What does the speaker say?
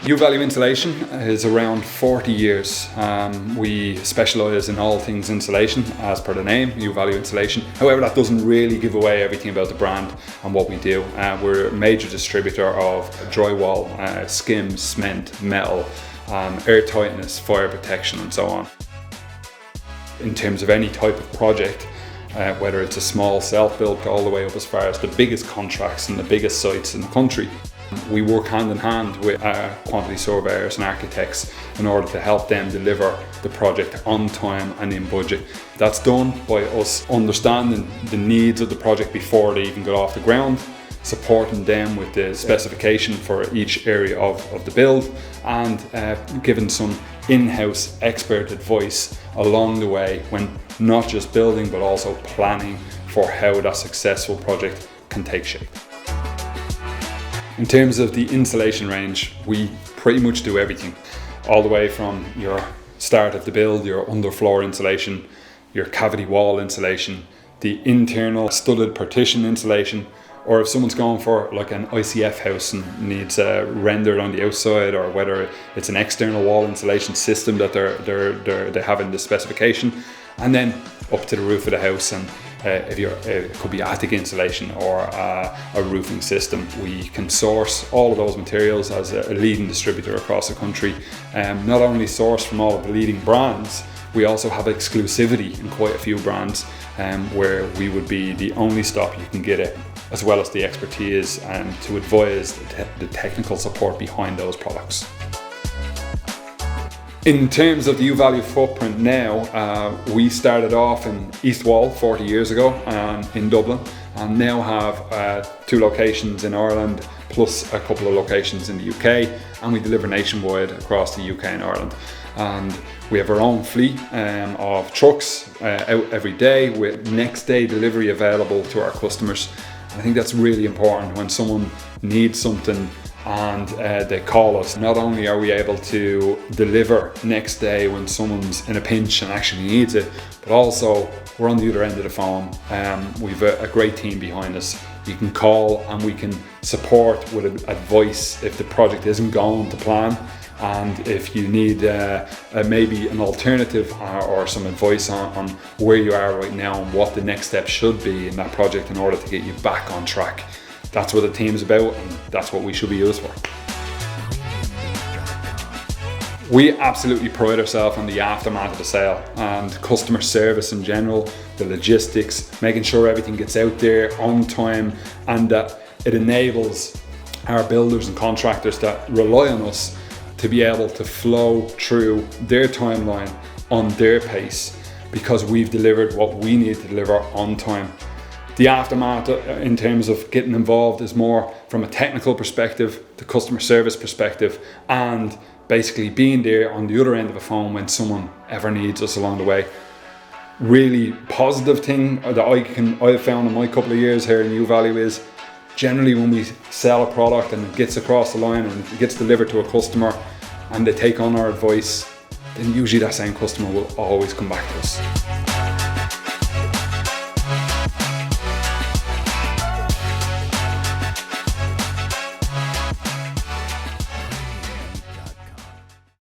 U-Value Insulation is around 40 years. We specialise in all things insulation, as per the name, U-Value Insulation. However, that doesn't really give away everything about the brand and what we do. We're a major distributor of drywall, skims, cement, metal, air tightness, fire protection and so on. In terms of any type of project, whether it's a small self-built all the way up as far as the biggest contracts and the biggest sites in the country, we work hand in hand with quantity surveyors and architects in order to help them deliver the project on time and in budget. That's done by us understanding the needs of the project before they even get off the ground, supporting them with the specification for each area of the build, and giving some in-house expert advice along the way when not just building but also planning for how that successful project can take shape. In terms of the insulation range, we pretty much do everything, all the way from your start of the build, your underfloor insulation, your cavity wall insulation, the internal studded partition insulation, or if someone's going for like an ICF house and needs rendered on the outside, or whether it's an external wall insulation system that they have in the specification, and then up to the roof of the house. And it could be attic insulation or a roofing system. We can source all of those materials as a leading distributor across the country. Not only source from all of the leading brands, we also have exclusivity in quite a few brands where we would be the only stop you can get it, as well as the expertise to advise the technical support behind those products. In terms of the U-Value footprint now, we started off in East Wall 40 years ago in Dublin, and now have 2 locations in Ireland plus a couple of locations in the UK, and we deliver nationwide across the UK and Ireland. And we have our own fleet of trucks out every day with next day delivery available to our customers. I think that's really important when someone needs something and they call us. Not only are we able to deliver next day when someone's in a pinch and actually needs it, but also we're on the other end of the phone. We've a great team behind us. You can call and we can support with advice if the project isn't going to plan, and if you need maybe an alternative or some advice on where you are right now and what the next step should be in that project in order to get you back on track. That's what the team's about, and that's what we should be used for. We absolutely pride ourselves on the aftermath of the sale and customer service in general, the logistics, making sure everything gets out there on time, and that it enables our builders and contractors that rely on us to be able to flow through their timeline on their pace, because we've delivered what we need to deliver on time. The aftermath in terms of getting involved is more from a technical perspective, the customer service perspective, and basically being there on the other end of a phone when someone ever needs us along the way. Really positive thing that I've found in my couple of years here in U-Value is generally when we sell a product and it gets across the line and it gets delivered to a customer and they take on our advice, then usually that same customer will always come back to us.